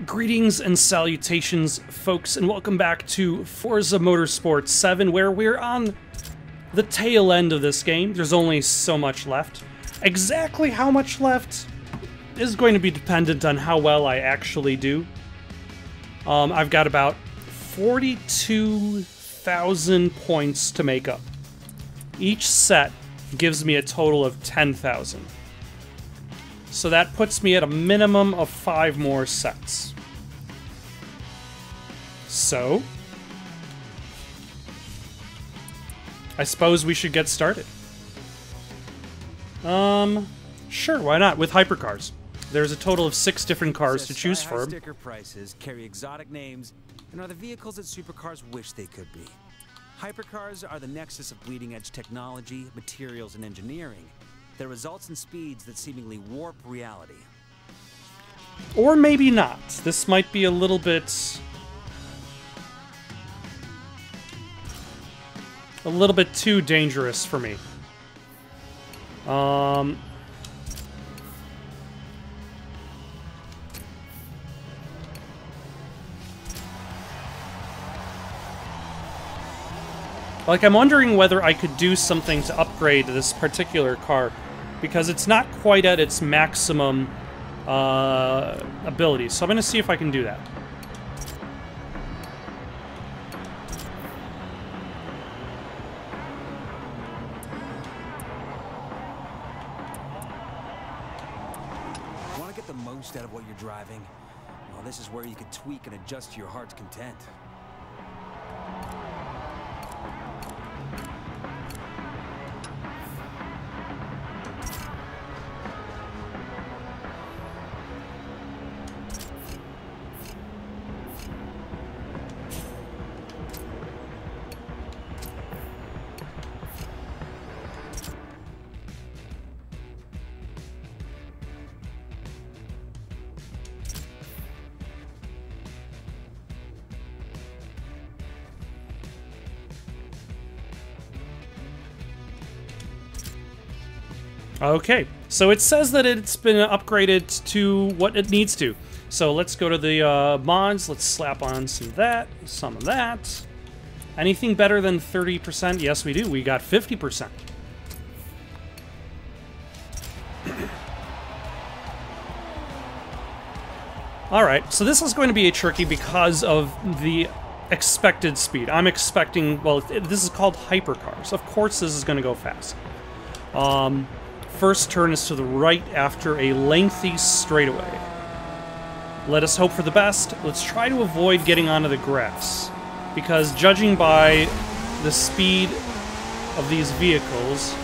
Greetings and salutations, folks, and welcome back to Forza Motorsport 7, where we're on the tail end of this game. There's only so much left. Exactly how much left is going to be dependent on how well I actually do. I've got about 42,000 points to make up. Each set gives me a total of 10,000. So that puts me at a minimum of 5 more sets. So, I suppose we should get started. Sure, why not? With hypercars. There's a total of 6 different cars to choose from. Sticker prices, carry exotic names, and are the vehicles that supercars wish they could be. Hypercars are the nexus of bleeding-edge technology, materials, and engineering. That results in speeds that seemingly warp reality. Or maybe not. This might be a little bit too dangerous for me. Like, I'm wondering whether I could do something to upgrade this particular car, because it's not quite at its maximum ability. So I'm going to see if I can do that. Want to get the most out of what you're driving? Well, this is where you can tweak and adjust to your heart's content. Okay, so it says that it's been upgraded to what it needs to. So let's go to the mods, let's slap on some of that. Anything better than 30%? Yes, we do. We got 50%. Alright, so this is going to be a tricky because of the expected speed. I'm expecting, well, this is called hypercars. Of course this is going to go fast. First turn is to the right after a lengthy straightaway. Let us hope for the best. Let's try to avoid getting onto the grass, because judging by the speed of these vehicles,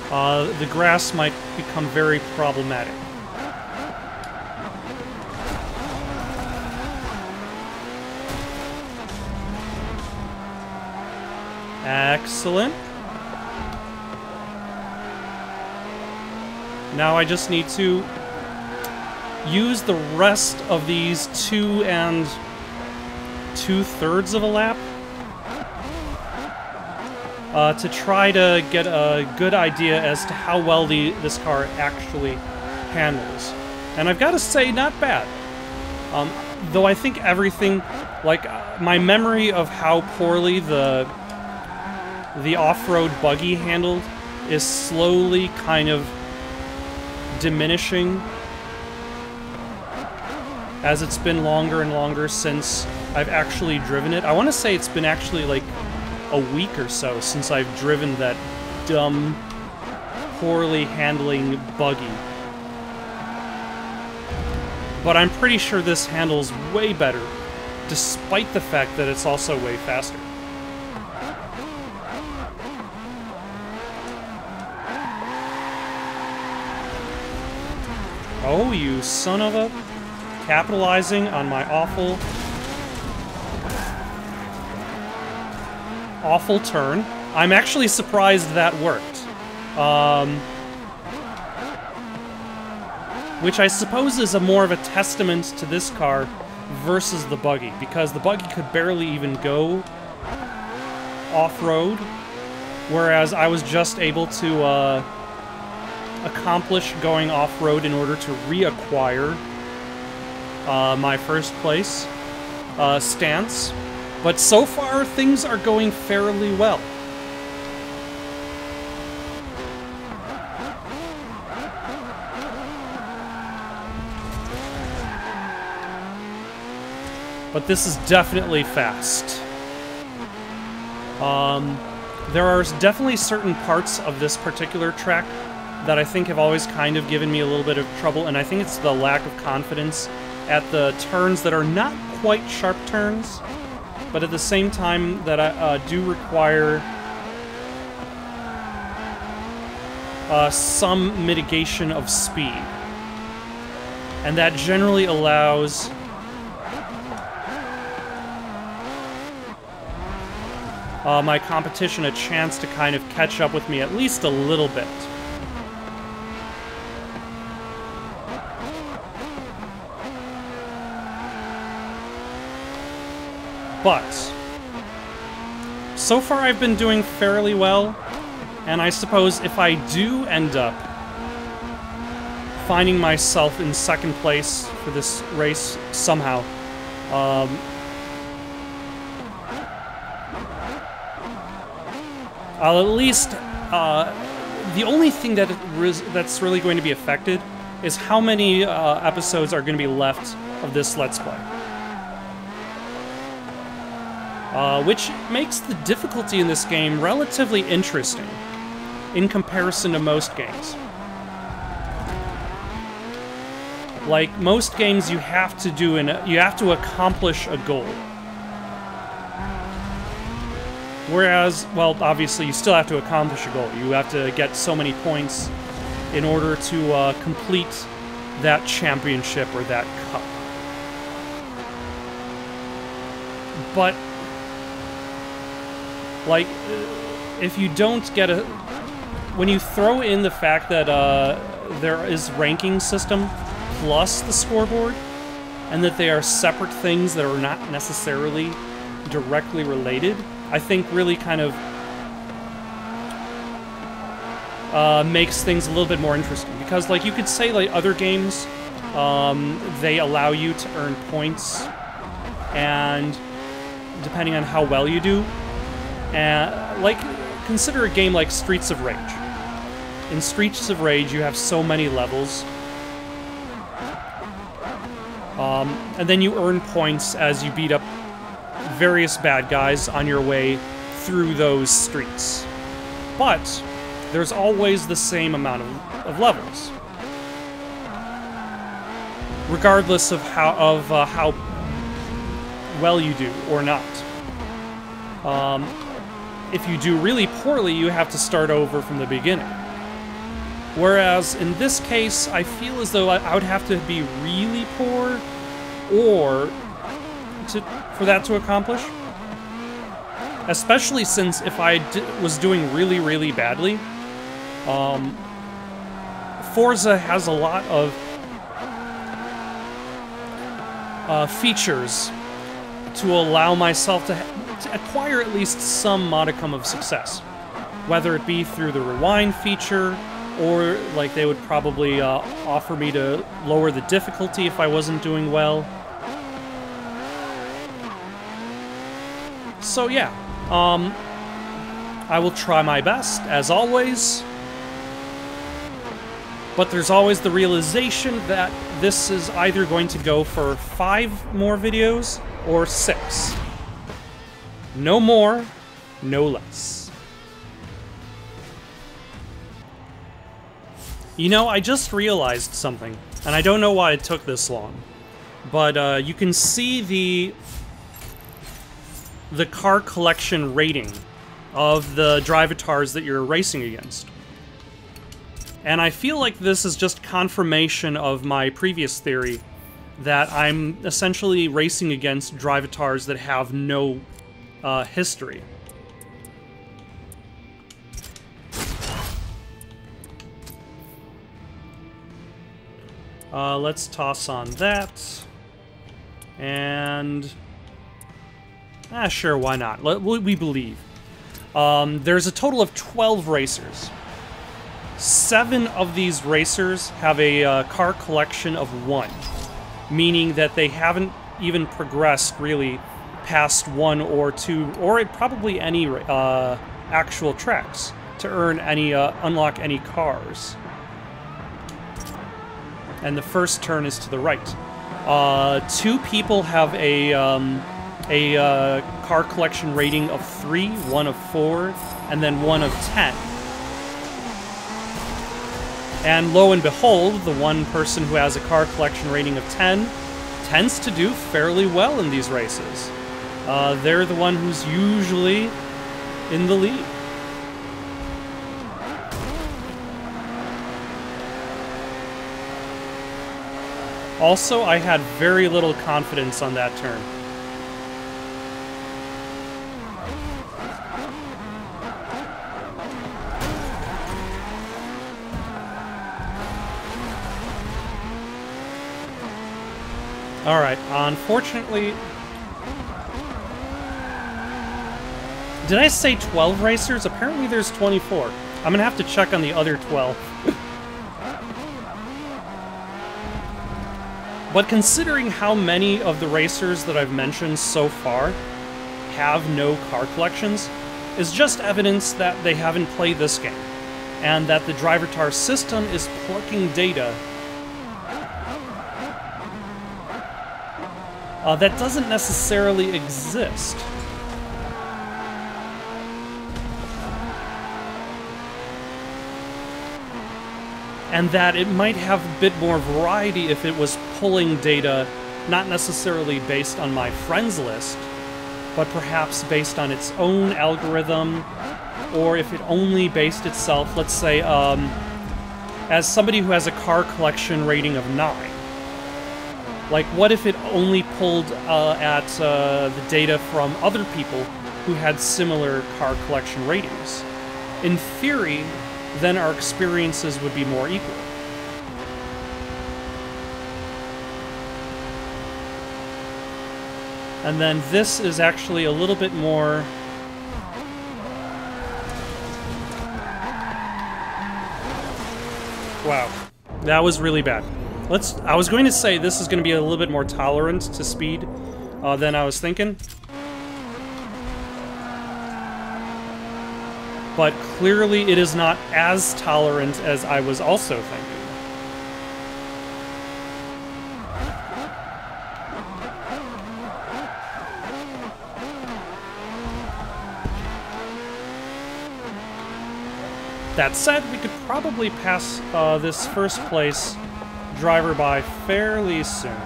the grass might become very problematic. Excellent. Now I just need to use the rest of these 2 2/3 of a lap to try to get a good idea as to how well this car actually handles. And I've got to say, not bad. Though I think everything, like my memory of how poorly the off-road buggy handled is slowly kind of diminishing as it's been longer and longer since I've actually driven it. I want to say it's been actually like a week or so since I've driven that dumb, poorly handling buggy. But I'm pretty sure this handles way better, despite the fact that it's also way faster. Oh, you son of a... Capitalizing on my awful turn. I'm actually surprised that worked. Which I suppose is more of a testament to this car versus the buggy, because the buggy could barely even go off-road, whereas I was just able to accomplish going off-road in order to reacquire my first place stance. But so far, things are going fairly well. But this is definitely fast. There are definitely certain parts of this particular track that I think have always kind of given me a little bit of trouble, and I think it's the lack of confidence at the turns that are not quite sharp turns, but at the same time that I do require some mitigation of speed. And that generally allows my competition a chance to kind of catch up with me at least a little bit. But so far I've been doing fairly well, and I suppose if I do end up finding myself in second place for this race somehow, I'll at least, the only thing that's really going to be affected is how many episodes are going to be left of this Let's Play. Which makes the difficulty in this game relatively interesting in comparison to most games. Like most games, you have to accomplish a goal. Whereas, well, obviously you still have to accomplish a goal. You have to get so many points in order to complete that championship or that cup. But like, if you don't get a... When you throw in the fact that there is ranking system plus the scoreboard, and that they are separate things that are not necessarily directly related, I think really kind of makes things a little bit more interesting. Because, like, you could say, like, other games, they allow you to earn points, and depending on how well you do, like, consider a game like Streets of Rage. In Streets of Rage, you have so many levels, and then you earn points as you beat up various bad guys on your way through those streets. But there's always the same amount of levels, regardless of how well you do or not. If you do really poorly, you have to start over from the beginning. Whereas in this case, I feel as though I would have to be really poor for that to accomplish. Especially since if I was doing really, really badly, Forza has a lot of features to allow myself to acquire at least some modicum of success. Whether it be through the rewind feature, or like they would probably offer me to lower the difficulty if I wasn't doing well. So yeah, I will try my best, as always. But there's always the realization that this is either going to go for 5 more videos or 6. No more, no less. You know, I just realized something, and I don't know why it took this long, but you can see the car collection rating of the drivatars that you're racing against. And I feel like this is just confirmation of my previous theory that I'm essentially racing against drivatars that have no history. Let's toss on that. And... sure, why not? We believe. There's a total of 12 racers. 7 of these racers have a car collection of 1, meaning that they haven't even progressed really past 1 or 2, or probably any actual tracks to earn any unlock any cars. And the first turn is to the right. 2 people have a car collection rating of 3, 1 of 4, and then 1 of 10. And lo and behold, the one person who has a car collection rating of 10 tends to do fairly well in these races. They're the one who's usually in the lead. Also, I had very little confidence on that turn. Alright, unfortunately... Did I say 12 racers? Apparently there's 24. I'm gonna have to check on the other 12. But considering how many of the racers that I've mentioned so far have no car collections, is just evidence that they haven't played this game, and that the DriverTar system is plucking data that doesn't necessarily exist. And that it might have a bit more variety if it was pulling data not necessarily based on my friends list, but perhaps based on its own algorithm, or if it only based itself, let's say, as somebody who has a car collection rating of 9. Like, what if it only pulled at the data from other people who had similar car collection ratings? In theory, then our experiences would be more equal. And then this is actually a little bit more... Wow. That was really bad. I was going to say this is going to be a little bit more tolerant to speed than I was thinking. But clearly it is not as tolerant as I was also thinking. That said, we could probably pass this first place driver by fairly soon.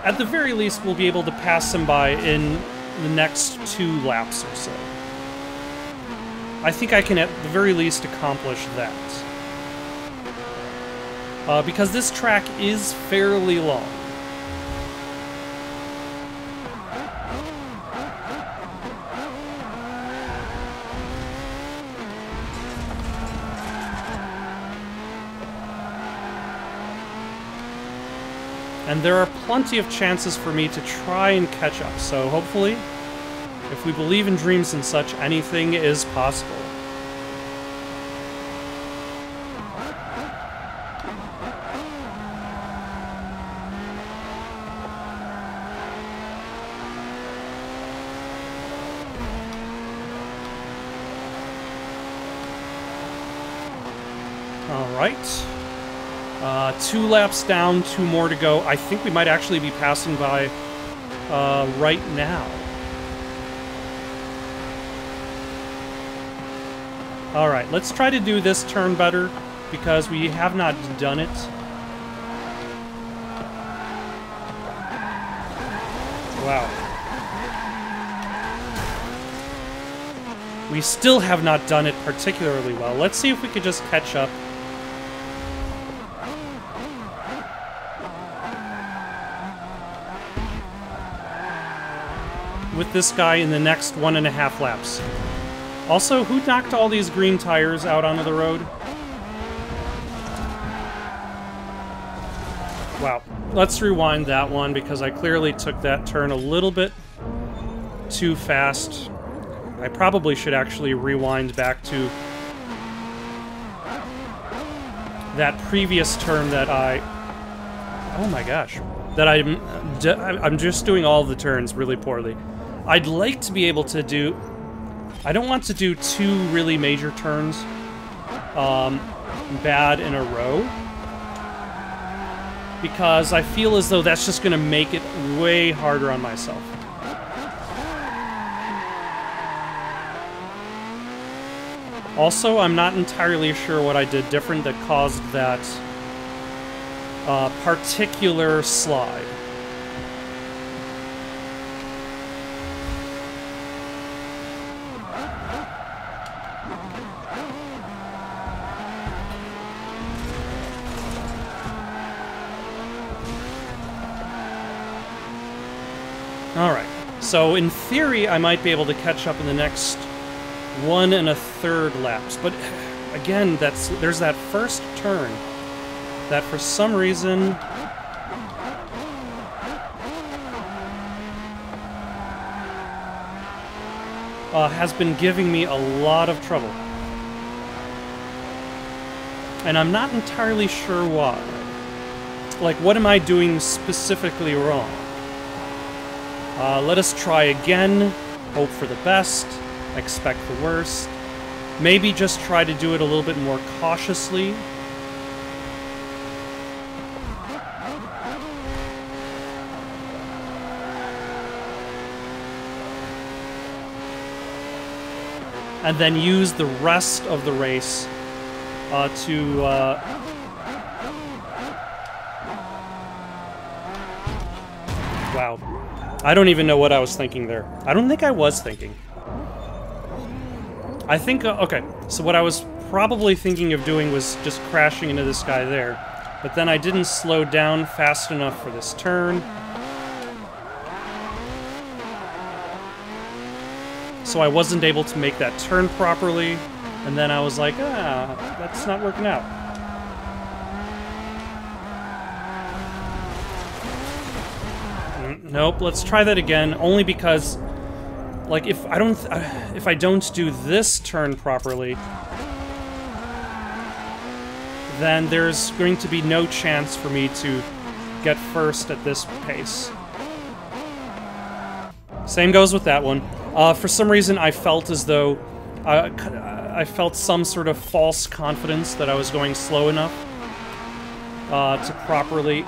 At the very least, we'll be able to pass him by in the next 2 laps or so. I think I can at the very least accomplish that. Because this track is fairly long. And there are plenty of chances for me to try and catch up, so hopefully, if we believe in dreams and such, anything is possible. All right. 2 laps down, 2 more to go. I think we might actually be passing by right now. Alright, let's try to do this turn better, because we have not done it. Wow. We still have not done it particularly well. Let's see if we could just catch up. With this guy in the next 1.5 laps. Also, who knocked all these green tires out onto the road? Wow. Let's rewind that one, because I clearly took that turn a little bit too fast. I probably should actually rewind back to that previous turn that oh my gosh. That I'm just doing all the turns really poorly. I'd like to be able to do... I don't want to do 2 really major turns bad in a row, because I feel as though that's just going to make it way harder on myself. Also, I'm not entirely sure what I did different that caused that particular slide. Alright, so in theory I might be able to catch up in the next 1 1/3 laps, but again, there's that first turn that for some reason has been giving me a lot of trouble. And I'm not entirely sure why. Like, what am I doing specifically wrong? Let us try again, hope for the best, expect the worst. Maybe just try to do it a little bit more cautiously. And then use the rest of the race to... Wow. I don't even know what I was thinking there. I don't think I was thinking. I think... okay, so what I was probably thinking of doing was just crashing into this guy there. But then I didn't slow down fast enough for this turn. So I wasn't able to make that turn properly, and then I was like, that's not working out. Nope, let's try that again, only because, like, if I don't do this turn properly, then there's going to be no chance for me to get first at this pace. Same goes with that one. For some reason, I felt as though I felt some sort of false confidence that I was going slow enough to properly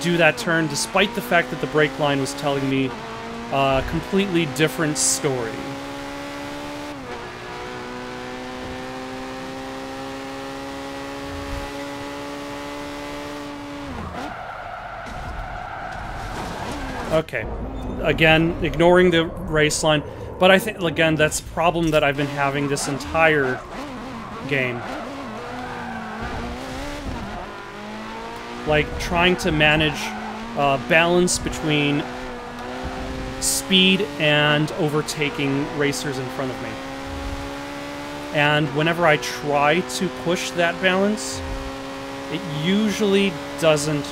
do that turn, despite the fact that the brake line was telling me a completely different story. Okay. Again, ignoring the race line, but I think, again, that's a problem that I've been having this entire game. Like, trying to manage balance between speed and overtaking racers in front of me. And whenever I try to push that balance, it usually doesn't.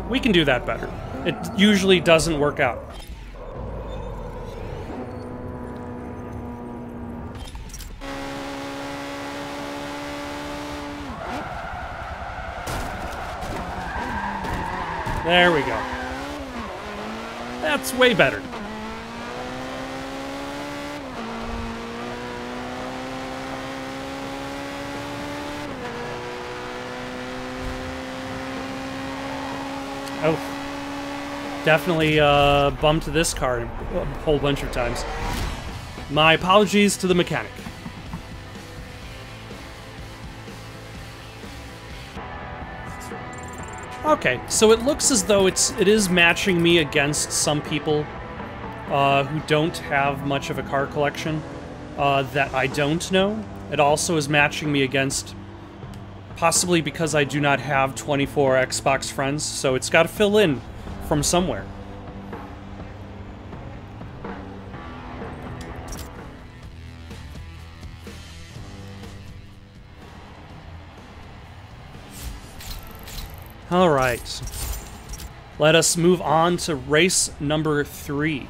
We can do that better. It usually doesn't work out. There we go. That's way better. Oh, definitely bumped this car a whole bunch of times. My apologies to the mechanic. Okay, so it looks as though it is matching me against some people who don't have much of a car collection that I don't know. It also is matching me against, possibly because I do not have 24 Xbox friends, so it's got to fill in from somewhere. All right. Let us move on to race number 3.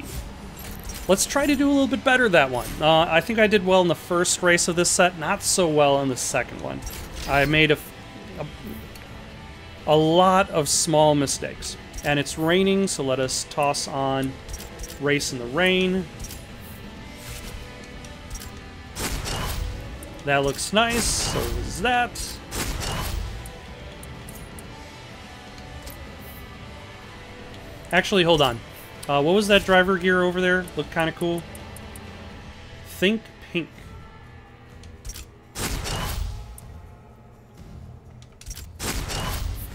Let's try to do a little bit better that one. I think I did well in the first race of this set, not so well in the second one. I made a lot of small mistakes. And it's raining, so let us toss on Race in the Rain. That looks nice, so is that. Actually, hold on. What was that driver gear over there? Looked kind of cool. Think pink.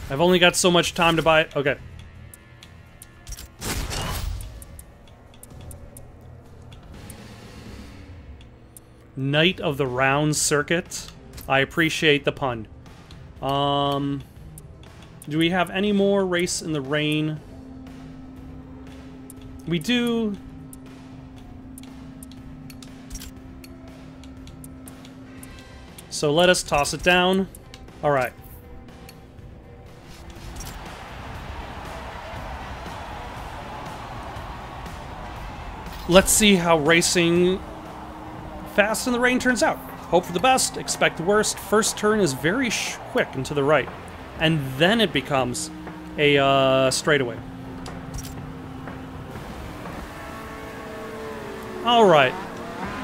I've only got so much time to buy it. Okay. Knight of the Round Circuit. I appreciate the pun. Do we have any more Race in the Rain? We do. So let us toss it down. All right. Let's see how racing Fast in the Rain turns out. Hope for the best, expect the worst. First turn is very quick and to the right. And then it becomes a straightaway. Alright,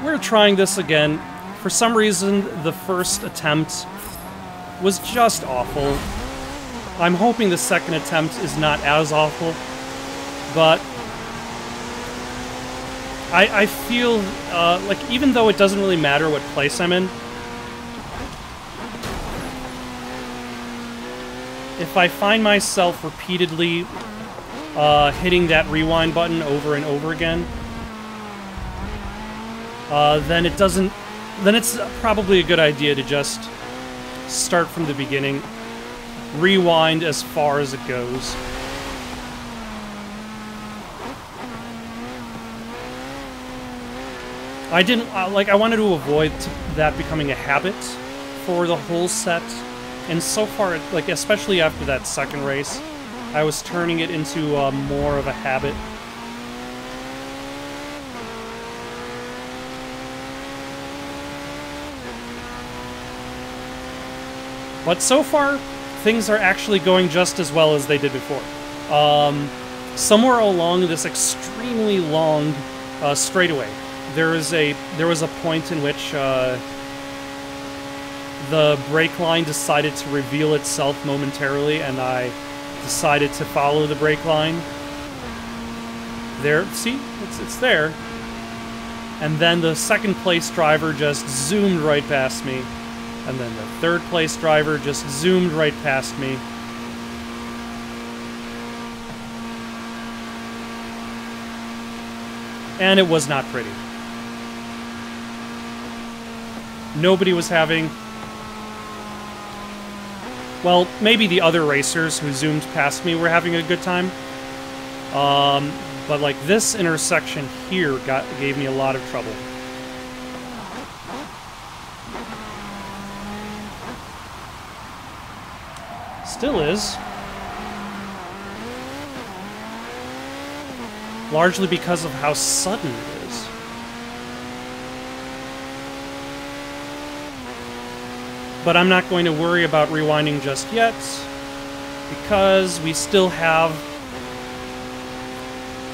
we're trying this again. For some reason, the first attempt was just awful. I'm hoping the second attempt is not as awful, but I feel like even though it doesn't really matter what place I'm in, if I find myself repeatedly hitting that rewind button over and over again, then it doesn't. Then it's probably a good idea to just start from the beginning, rewind as far as it goes. I didn't like. I wanted to avoid that becoming a habit for the whole set, and so far, like especially after that second race, I was turning it into more of a habit. But so far, things are actually going just as well as they did before. Somewhere along this extremely long straightaway, there was a point in which the brake line decided to reveal itself momentarily, and I decided to follow the brake line. There, see, it's there. And then the second place driver just zoomed right past me. And then the third place driver just zoomed right past me. And it was not pretty. Nobody was having... Well, maybe the other racers who zoomed past me were having a good time. But like this intersection here gave me a lot of trouble. Still is. Largely because of how sudden it is. But I'm not going to worry about rewinding just yet, because we still have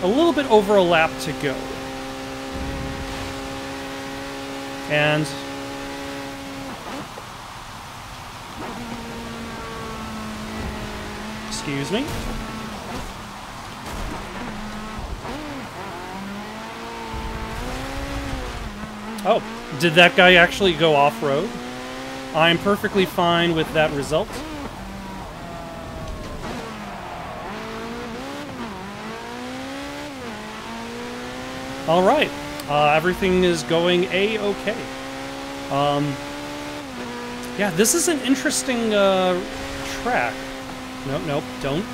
a little bit over a lap to go. And excuse me. Oh, did that guy actually go off-road? I'm perfectly fine with that result. Alright, everything is going A-okay. Yeah, this is an interesting track. Nope, don't.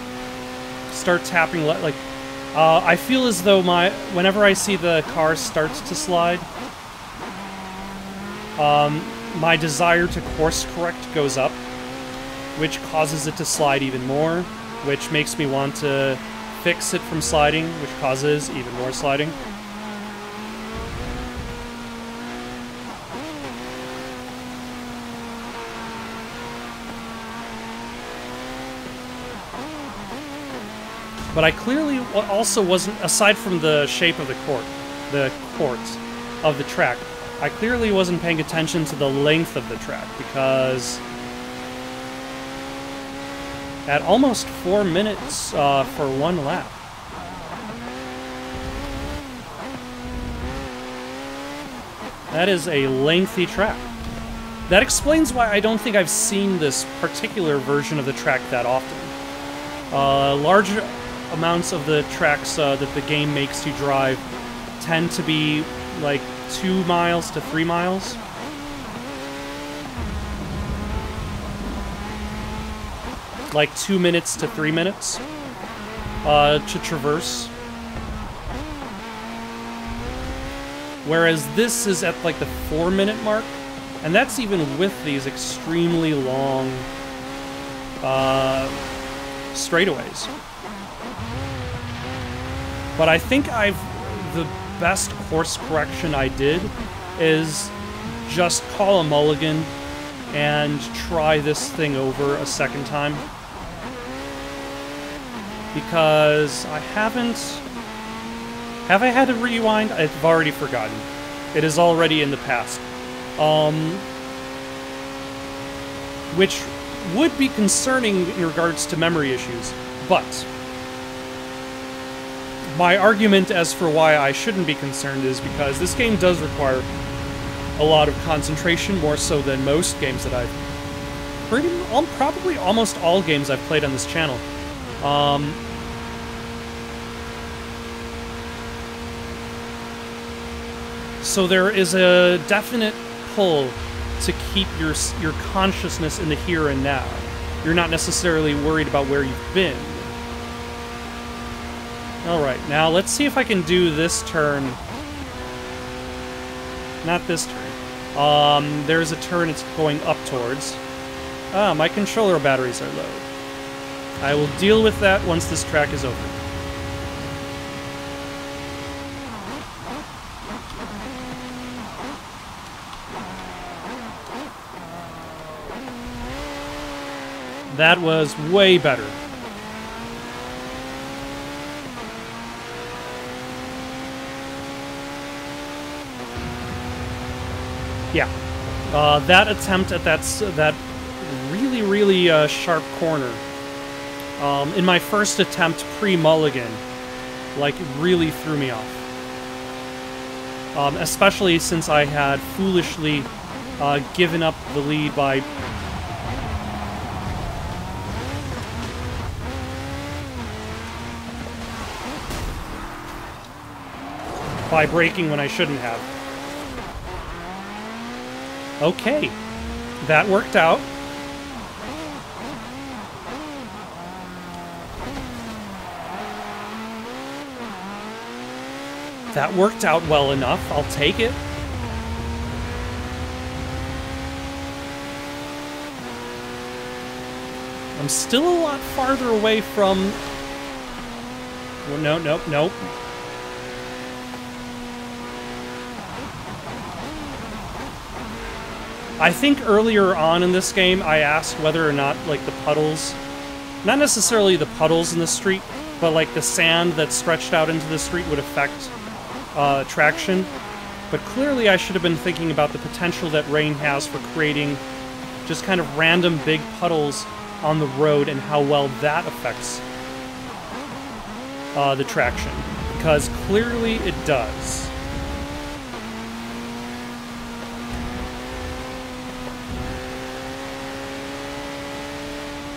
Start tapping, like, I feel as though whenever I see the car start to slide, my desire to course correct goes up. which causes it to slide even more, which makes me want to fix it from sliding, which causes even more sliding. But I clearly also wasn't, aside from the shape of the court of the track, I clearly wasn't paying attention to the length of the track, because at almost 4 minutes for one lap. That is a lengthy track. That explains why I don't think I've seen this particular version of the track that often. Large amounts of the tracks that the game makes you drive tend to be like 2 miles to 3 miles. Like 2 minutes to 3 minutes to traverse. Whereas this is at like the 4-minute mark, and that's even with these extremely long straightaways. But I think the best course correction I did is just call a mulligan and try this thing over a second time. Because I haven't... Have I had to rewind? I've already forgotten. It is already in the past. Which would be concerning in regards to memory issues, but my argument as for why I shouldn't be concerned is because this game does require a lot of concentration, more so than most games that I've... probably almost all games I've played on this channel. So there is a definite pull to keep your consciousness in the here and now. You're not necessarily worried about where you've been. Alright, now let's see if I can do this turn. Not this turn. There's a turn it's going up towards. Ah, my controller batteries are low. I will deal with that once this track is over. That was way better. Yeah. That attempt at that really, really sharp corner, in my first attempt pre-mulligan, like, really threw me off. Especially since I had foolishly given up the lead by braking when I shouldn't have. Okay, that worked out. That worked out well enough, I'll take it. I'm still a lot farther away from... Well, nope. I think earlier on in this game, I asked whether or not, like, the puddles... Not necessarily the puddles in the street, but, like, the sand that stretched out into the street would affect traction. But clearly I should have been thinking about the potential that rain has for creating just kind of random big puddles on the road and how well that affects the traction. Because clearly it does.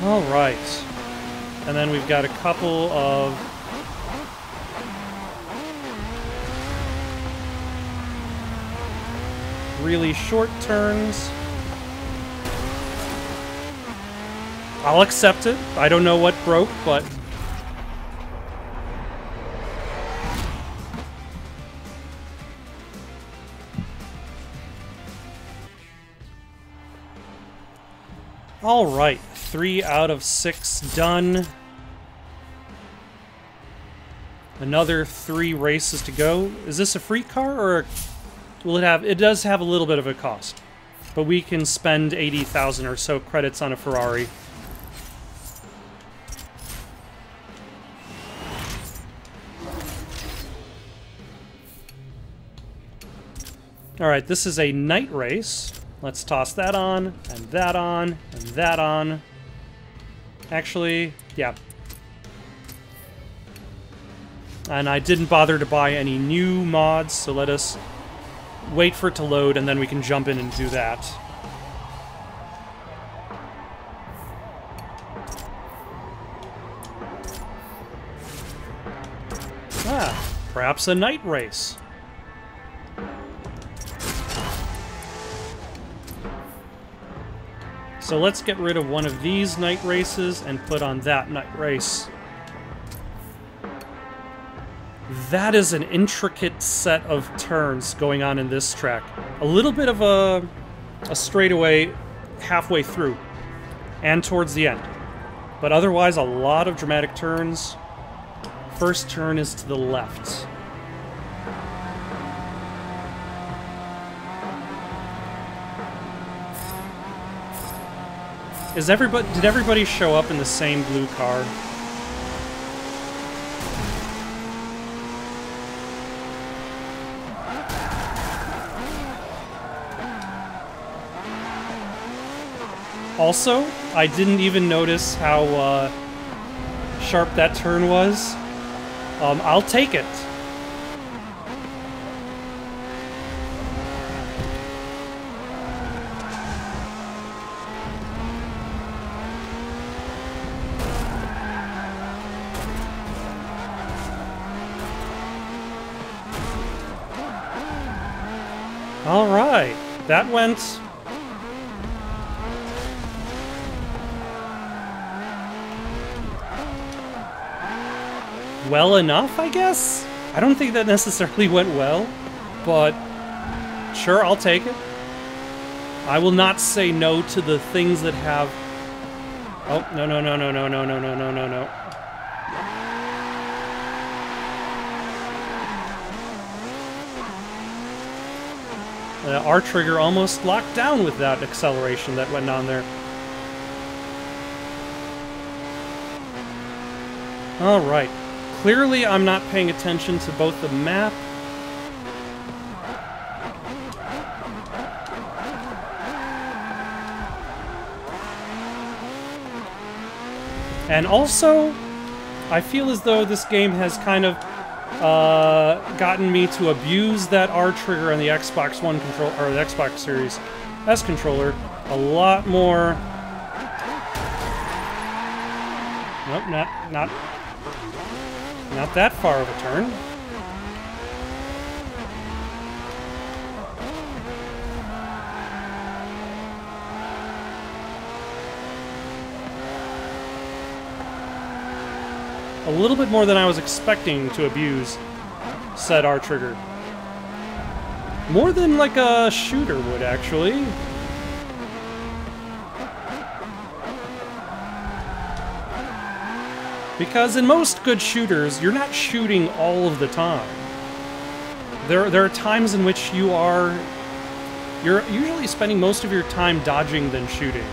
Alright. And then we've got a couple of... really short turns. I'll accept it. I don't know what broke, but... Alright, 3 out of 6 done. Another 3 races to go. Is this a free car, or will it have... It does have a little bit of a cost. But we can spend 80,000 or so credits on a Ferrari. Alright, this is a night race. Let's toss that on, and that on, and that on. Actually, yeah. And I didn't bother to buy any new mods, so let us wait for it to load, and then we can jump in and do that. Ah, perhaps a night race. So let's get rid of one of these night races and put on that night race. That is an intricate set of turns going on in this track. A little bit of a straightaway halfway through and towards the end. But otherwise, a lot of dramatic turns. First turn is to the left. Did everybody show up in the same blue car? Also, I didn't even notice how sharp that turn was. I'll take it. All right, that went well enough, I guess? I don't think that necessarily went well, but sure, I'll take it. I will not say no to the things that have... Oh, no, no, no, no, no, no, no, no, no, no, no. R trigger almost locked down with that acceleration that went on there. Alright. Clearly I'm not paying attention to both the map and also I feel as though this game has kind of gotten me to abuse that R trigger on the Xbox One control or the Xbox Series S controller a lot more. Nope, not that far of a turn. A little bit more than I was expecting to abuse said R trigger. More than like a shooter would, actually. Because in most good shooters, you're not shooting all of the time. There are times in which you're usually spending most of your time dodging than shooting.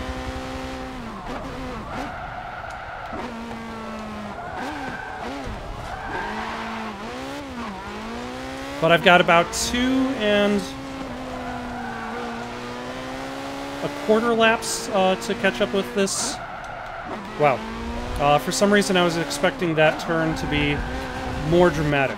But I've got about 2 1/4 laps to catch up with this. Wow. For some reason I was expecting that turn to be more dramatic.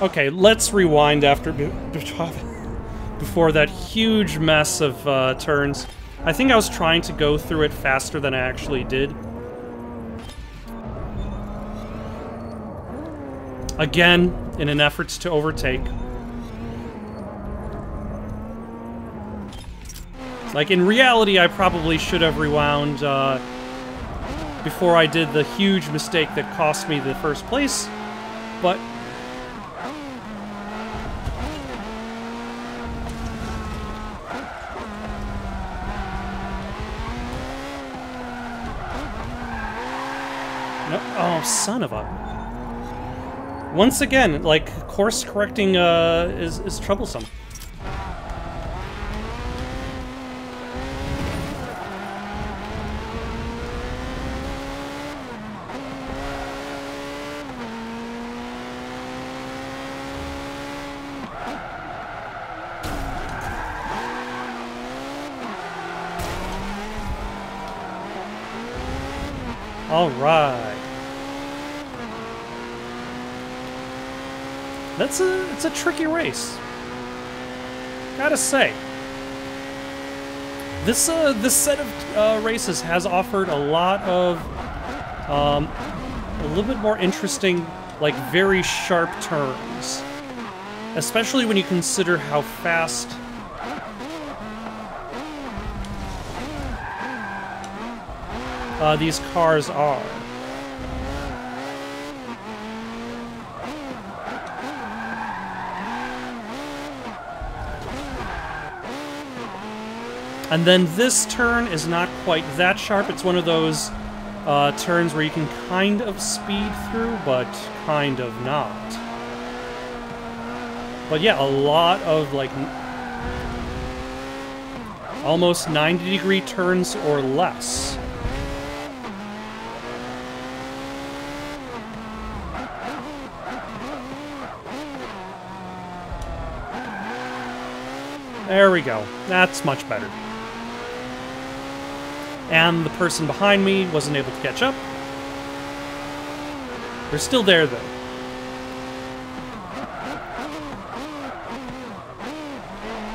Okay, let's rewind after before that huge mess of turns. I think I was trying to go through it faster than I actually did. Again, in an effort to overtake. Like, in reality, I probably should have rewound before I did the huge mistake that cost me the first place, but... No, oh, son of a... Once again, like, course correcting is troublesome. All right. It's a tricky race. Gotta say. This set of races has offered a lot of a little bit more interesting, like very sharp turns, especially when you consider how fast these cars are. And then this turn is not quite that sharp. It's one of those turns where you can kind of speed through, but kind of not. But yeah, a lot of like almost 90-degree turns or less. There we go. That's much better. And the person behind me wasn't able to catch up. They're still there, though.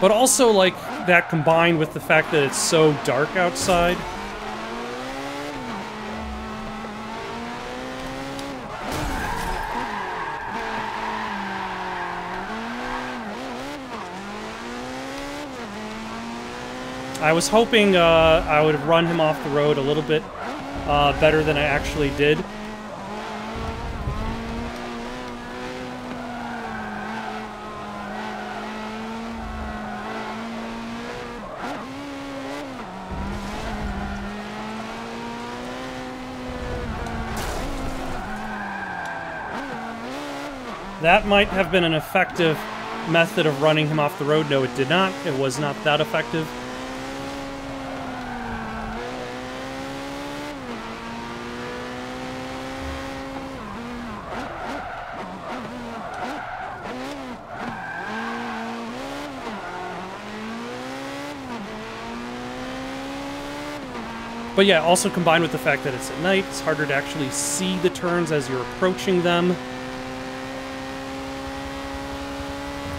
But also, like, that combined with the fact that it's so dark outside. I was hoping I would run him off the road a little bit better than I actually did. That might have been an effective method of running him off the road. No, it did not. It was not that effective. But yeah, also combined with the fact that it's at night, it's harder to actually see the turns as you're approaching them.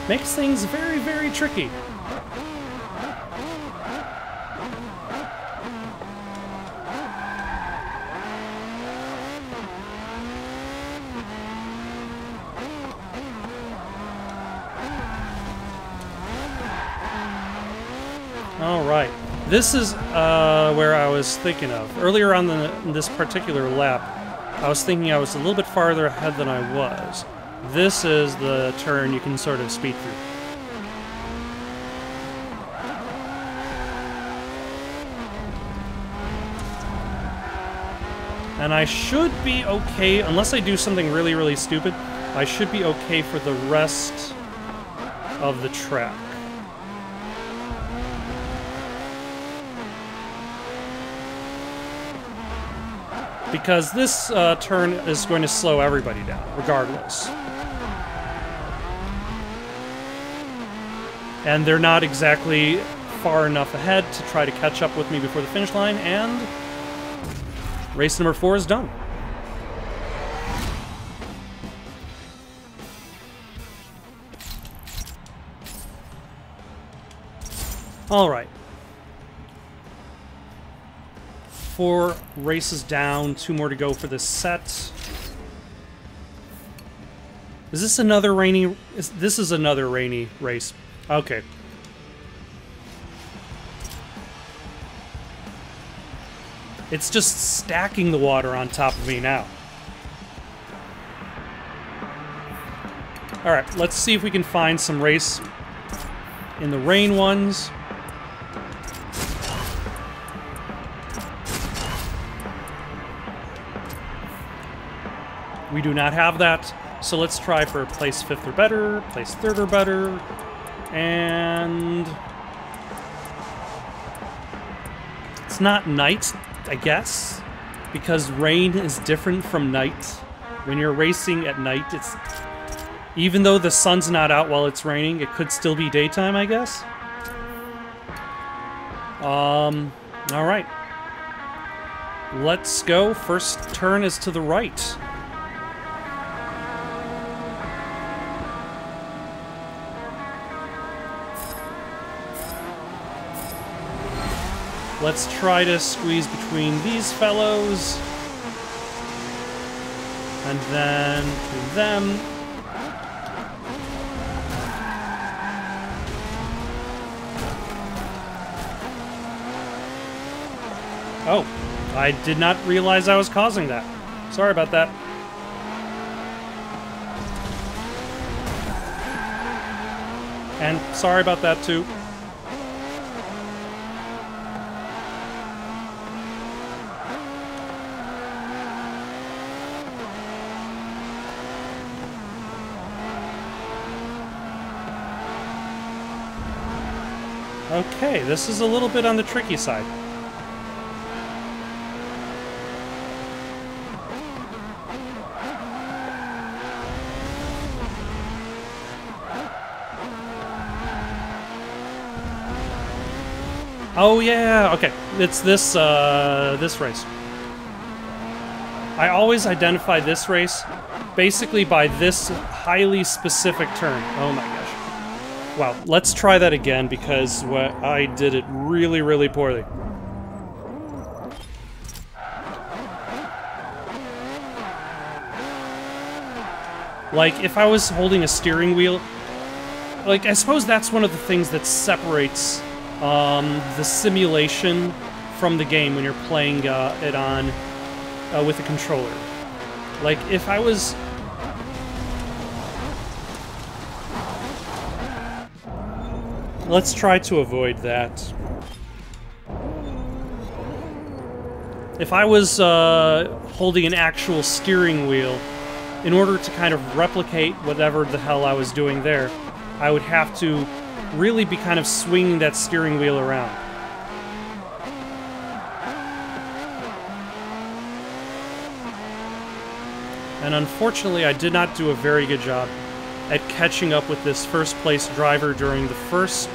Makes things very, very tricky. All right. This is where I was thinking of. Earlier on in this particular lap, I was thinking I was a little bit farther ahead than I was. This is the turn you can sort of speed through. And I should be okay, unless I do something really, really stupid, I should be okay for the rest of the track. Because this turn is going to slow everybody down, regardless. And they're not exactly far enough ahead to try to catch up with me before the finish line, and race number 4 is done. All right. 4 races down, 2 more to go for this set. Is this another rainy... This is another rainy race. Okay. It's just stacking the water on top of me now. Alright, let's see if we can find some race in the rain ones. We do not have that, so let's try for place 5th or better, place 3rd or better, and... It's not night, I guess, because rain is different from night. When you're racing at night, it's... Even though the sun's not out while it's raining, it could still be daytime, I guess. Alright. Let's go. First turn is to the right. Let's try to squeeze between these fellows. And then to them. Oh, I did not realize I was causing that. Sorry about that. And sorry about that too. Okay, this is a little bit on the tricky side. Oh yeah, okay. It's this this race. I always identify this race basically by this highly specific turn. Oh my gosh. Wow, let's try that again because I did it really, really poorly. Like, if I was holding a steering wheel, like, I suppose that's one of the things that separates the simulation from the game when you're playing it on with a controller. Like, if I was... Let's try to avoid that. If I was holding an actual steering wheel, in order to kind of replicate whatever the hell I was doing there, I would have to really be kind of swinging that steering wheel around. And unfortunately, I did not do a very good job at catching up with this first place driver during the first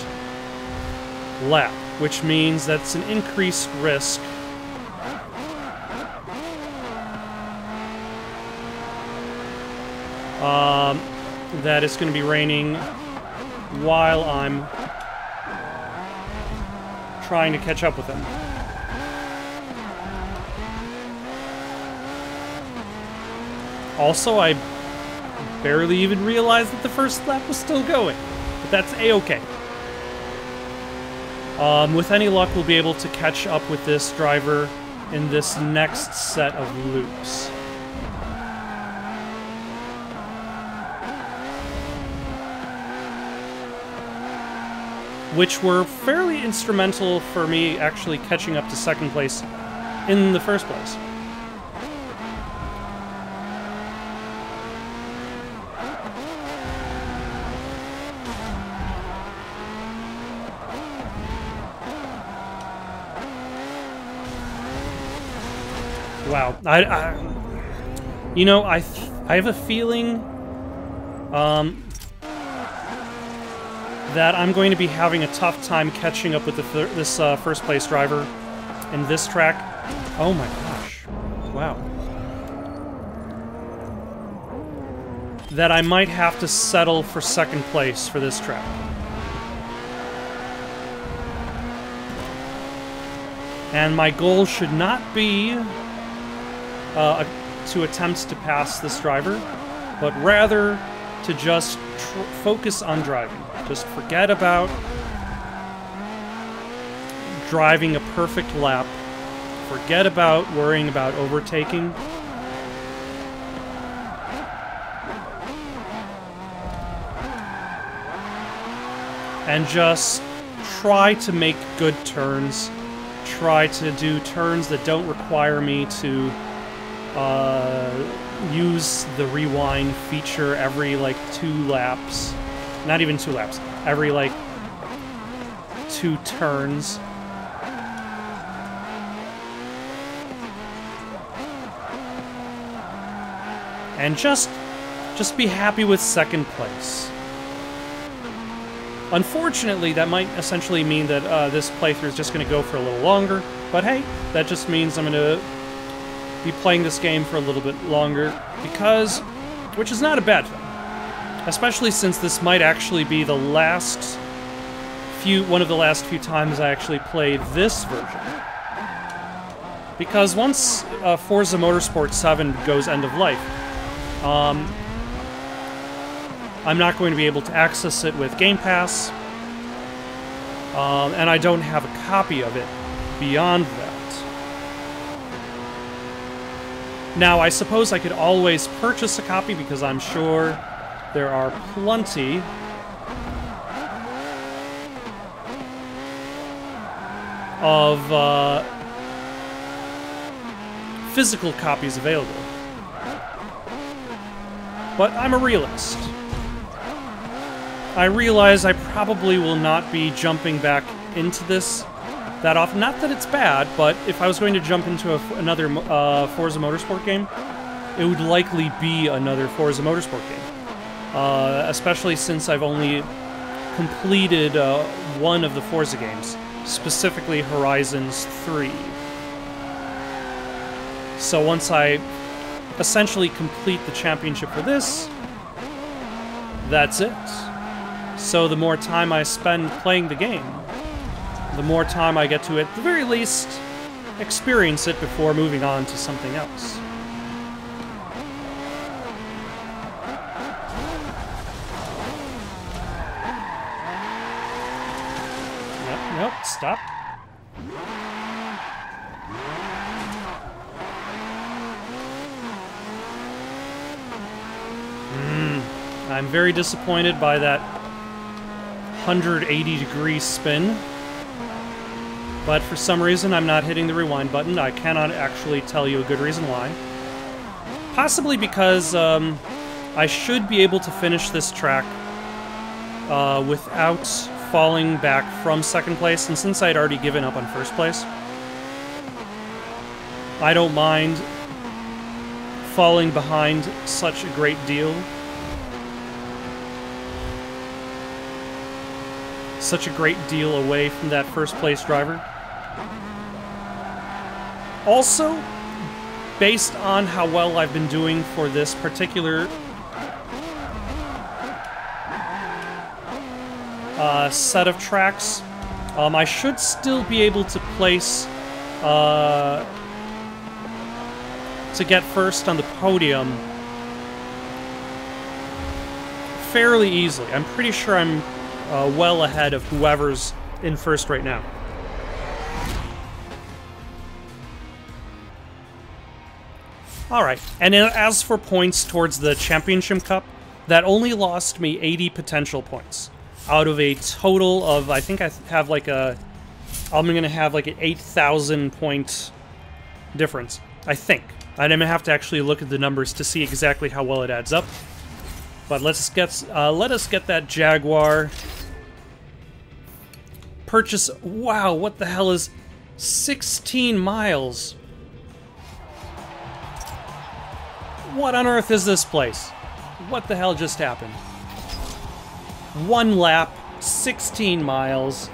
lap, which means that's an increased risk that it's going to be raining while I'm trying to catch up with him. Also, I barely even realized that the first lap was still going, but that's a-okay. With any luck, we'll be able to catch up with this driver in this next set of loops. Which were fairly instrumental for me actually catching up to second place in the first place. Wow, you know, I have a feeling that I'm going to be having a tough time catching up with this first place driver in this track. Oh my gosh. Wow. That I might have to settle for second place for this track. And my goal should not be to attempt to pass this driver, but rather to just focus on driving. Just forget about driving a perfect lap forget about worrying about overtaking. And just try to make good turns. Try to do turns that don't require me to use the rewind feature every, like, 2 laps. Not even 2 laps. Every, like, 2 turns. And just be happy with second place. Unfortunately, that might essentially mean that this playthrough is just going to go for a little longer. But hey, that just means I'm going to be playing this game for a little bit longer, which is not a bad thing. Especially since this might actually be the one of the last few times I actually played this version. Because once Forza Motorsport 7 goes end of life, I'm not going to be able to access it with Game Pass, and I don't have a copy of it beyond that. Now, I suppose I could always purchase a copy, because I'm sure there are plenty of physical copies available. But I'm a realist. I realize I probably will not be jumping back into this that often. Not that it's bad, but if I was going to jump into another Forza Motorsport game, it would likely be another Forza Motorsport game. Especially since I've only completed one of the Forza games, specifically Horizons 3. So once I essentially complete the championship for this, that's it. So the more time I spend playing the game, the more time I get to, at the very least, experience it before moving on to something else. Nope, stop. I'm very disappointed by that 180-degree spin. But for some reason, I'm not hitting the rewind button. I cannot actually tell you a good reason why. Possibly because I should be able to finish this track without falling back from second place. And since I'd already given up on first place, I don't mind falling behind such a great deal. Such a great deal away from that first place driver. Also, based on how well I've been doing for this particular set of tracks, I should still be able to place to get first on the podium fairly easily. I'm pretty sure I'm well ahead of whoever's in first right now. Alright, and as for points towards the Championship Cup, that only lost me 80 potential points. Out of a total of, I think I have like I'm gonna have like an 8,000 point difference. I think. I'm gonna have to actually look at the numbers to see exactly how well it adds up. But let us get that Jaguar. Purchase. Wow, what the hell is 16 miles? What on earth is this place? What the hell just happened? 1 lap, 16 miles.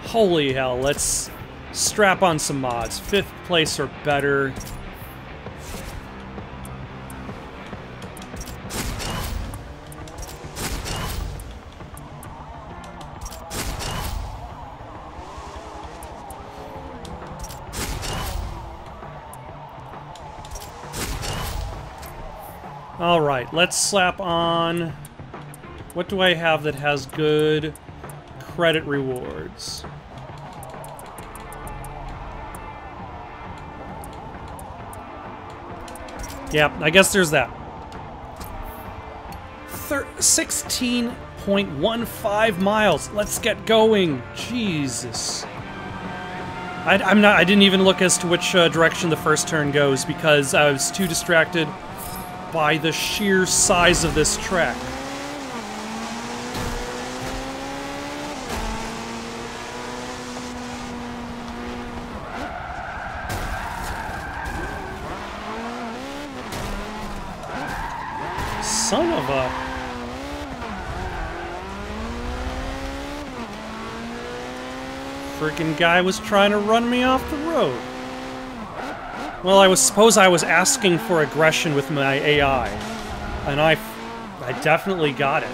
Holy hell, let's strap on some mods. 5th place or better. Alright, let's slap on... What do I have that has good credit rewards? Yeah, I guess there's that. 16.15 miles. Let's get going. Jesus. I didn't even look as to which direction the first turn goes because I was too distracted by the sheer size of this track. Son of a... Freaking guy was trying to run me off the road. Well, I suppose I was asking for aggression with my AI, and I definitely got it.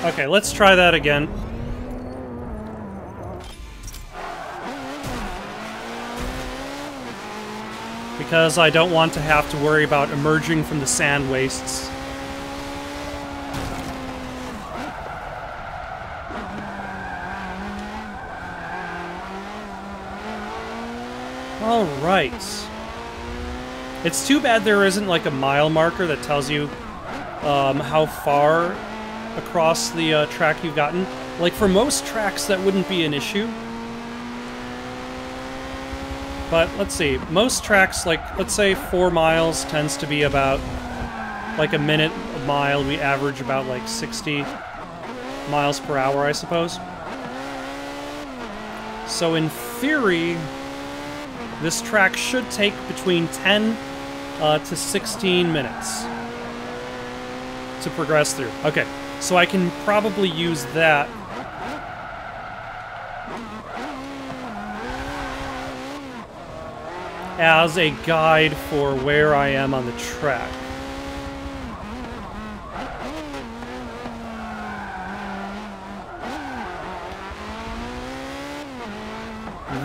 Okay, let's try that again. Because I don't want to have to worry about emerging from the sand wastes. Alright. It's too bad there isn't like a mile marker that tells you how far across the track you've gotten. Like for most tracks that wouldn't be an issue. But let's see, most tracks, like let's say 4 miles tends to be about like a minute a mile. We average about like 60 miles per hour, I suppose. So in theory, this track should take between 10 to 16 minutes to progress through. Okay, so I can probably use that as a guide for where I am on the track.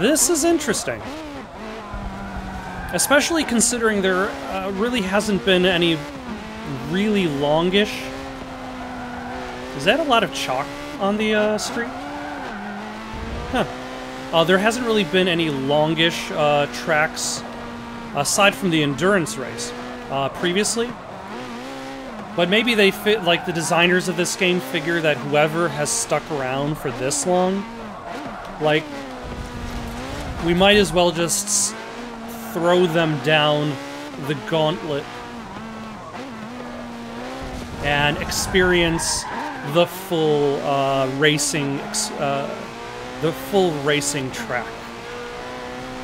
This is interesting. Especially considering there really hasn't been any really longish... Is that a lot of chalk on the street? Huh. There hasn't really been any longish tracks, aside from the endurance race, previously. But maybe they fit, like the designers of this game figure that whoever has stuck around for this long, like, we might as well just throw them down the gauntlet and experience the full racing track.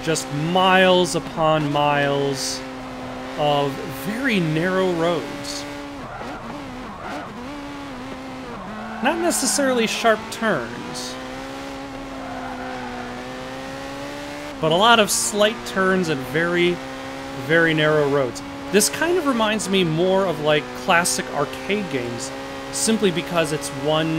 Just miles upon miles of very narrow roads. Not necessarily sharp turns, but a lot of slight turns and very, very narrow roads. This kind of reminds me more of like classic arcade games, simply because it's one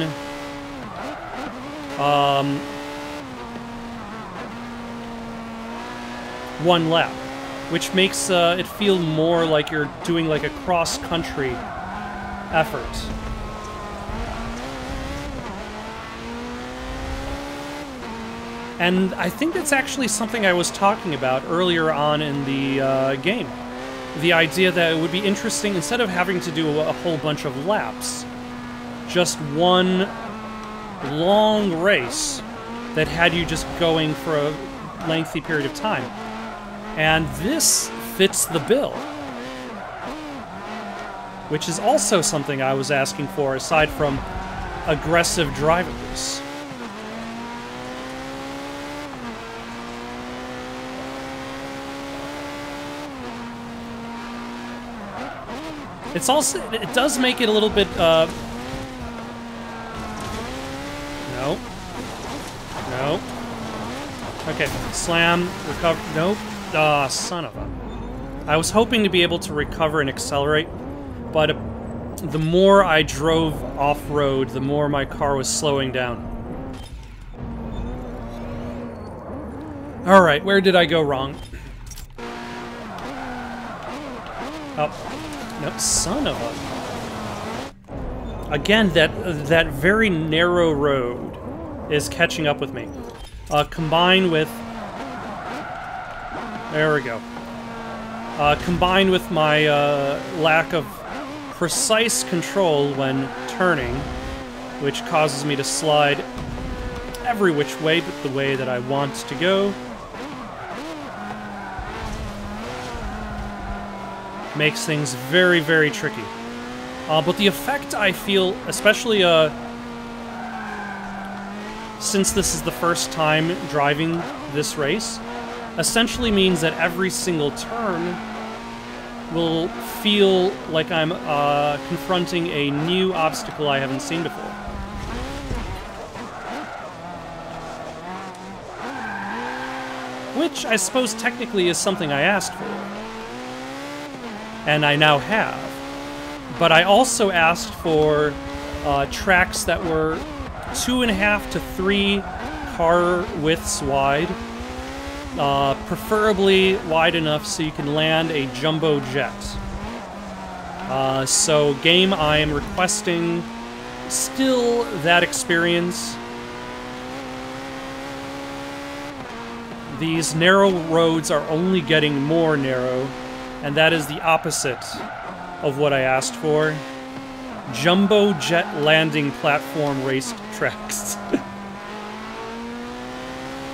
lap, which makes it feel more like you're doing like a cross-country effort. And I think that's actually something I was talking about earlier on in the game. The idea that it would be interesting, instead of having to do a whole bunch of laps, just one long race that had you just going for a lengthy period of time. And this fits the bill, which is also something I was asking for aside from aggressive drivers. It's also, it does make it a little bit, no. No. Okay, slam, recover, nope. Ah, son of a... I was hoping to be able to recover and accelerate, but the more I drove off-road, the more my car was slowing down. Alright, where did I go wrong? Oh. No, son of a... Again, that very narrow road is catching up with me. Combined with There we go. Combined with my lack of precise control when turning, which causes me to slide every which way but the way that I want to go. Makes things very, very tricky. But the effect I feel, especially since this is the first time driving this race, essentially means that every single turn will feel like I'm confronting a new obstacle I haven't seen before. Which I suppose technically is something I asked for. And I now have. But I also asked for tracks that were 2.5 to 3 car widths wide. Preferably wide enough so you can land a jumbo jet. So game, I am requesting still that experience. These narrow roads are only getting more narrow, and that is the opposite of what I asked for. Jumbo jet landing platform race tracks.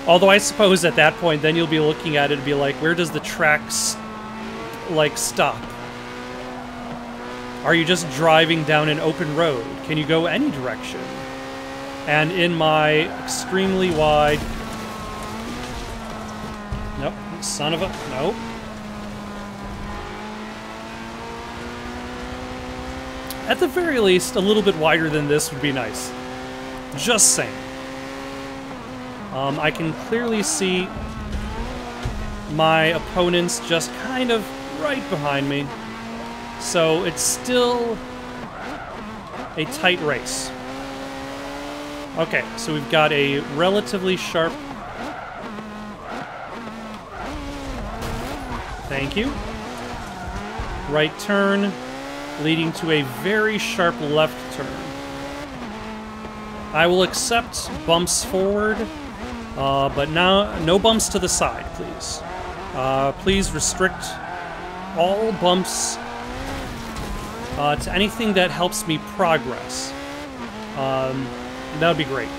Although I suppose at that point, then you'll be looking at it and be like, where does the tracks, like, stop? Are you just driving down an open road? Can you go any direction? And in my extremely wide... Nope, son of a... Nope. At the very least, a little bit wider than this would be nice. Just saying. I can clearly see my opponents just kind of right behind me. So it's still a tight race. Okay, so we've got a relatively sharp... Thank you. Right turn, leading to a very sharp left turn. I will accept bumps forward. But now, no bumps to the side, please. Please restrict all bumps to anything that helps me progress. That would be great.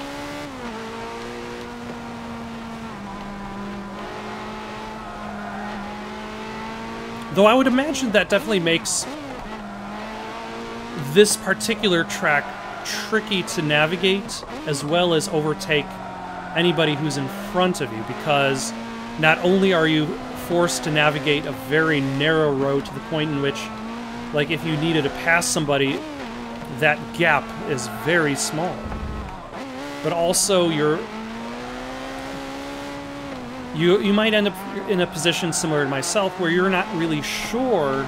Though I would imagine that definitely makes this particular track tricky to navigate, as well as overtake anybody who's in front of you, because not only are you forced to navigate a very narrow road to the point in which, like, if you needed to pass somebody, that gap is very small. But also you might end up in a position similar to myself where you're not really sure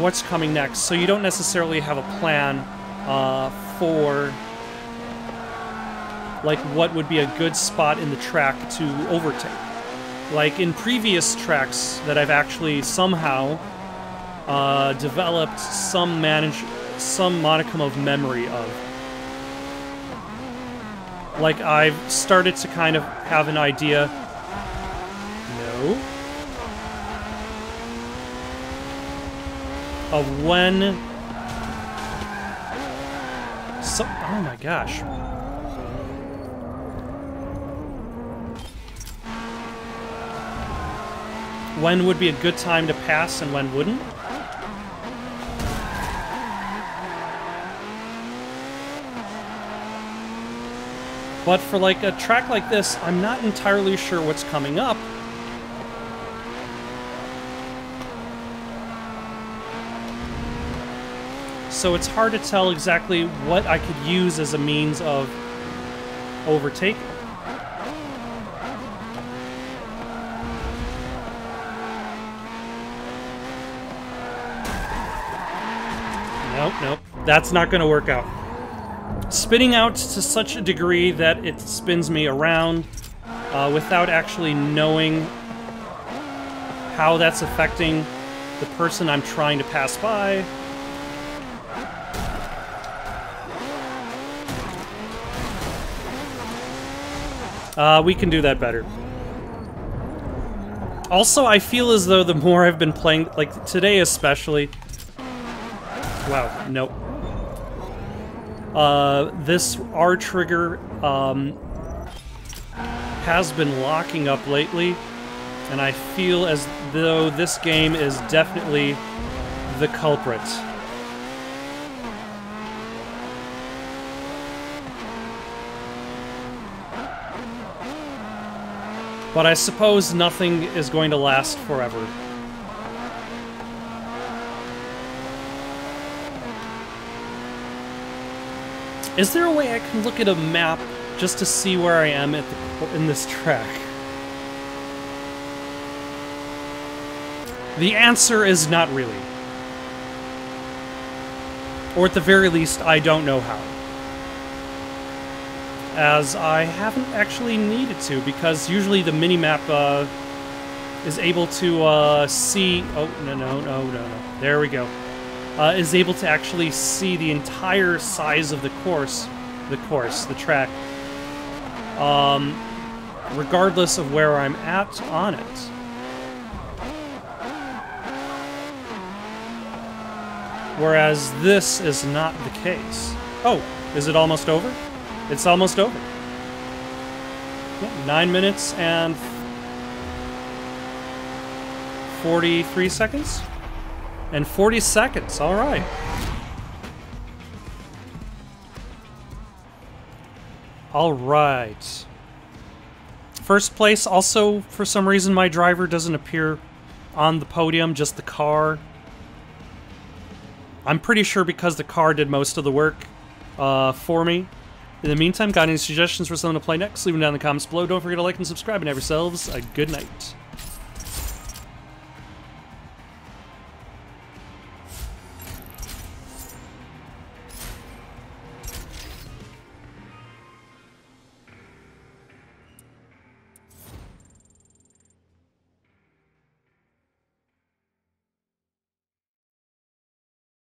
what's coming next, so you don't necessarily have a plan for like what would be a good spot in the track to overtake. Like in previous tracks that I've actually somehow developed some modicum of memory of. Like I've started to kind of have an idea. No. Of when. Oh my gosh. When would be a good time to pass and when wouldn't? But for like a track like this, I'm not entirely sure what's coming up. So it's hard to tell exactly what I could use as a means of overtaking. Nope. That's not going to work out. Spinning out to such a degree that it spins me around without actually knowing how that's affecting the person I'm trying to pass by. We can do that better. Also, I feel as though the more I've been playing, like today especially... Wow, nope. This R trigger has been locking up lately, and I feel as though this game is definitely the culprit. But I suppose nothing is going to last forever. Is there a way I can look at a map just to see where I am at in this track? The answer is not really. Or at the very least, I don't know how. As I haven't actually needed to, because usually the minimap is able to see... Oh, no. There we go. Is able to actually see the entire size of the the track. Regardless of where I'm at on it. Whereas this is not the case. Oh, is it almost over? It's almost over. Yeah, 9 minutes and 43 seconds? And 40 seconds, alright. Alright. First place, also, for some reason, my driver doesn't appear on the podium, just the car. I'm pretty sure because the car did most of the work for me. In the meantime, got any suggestions for someone to play next? Leave them down in the comments below. Don't forget to like and subscribe, and have yourselves a good night.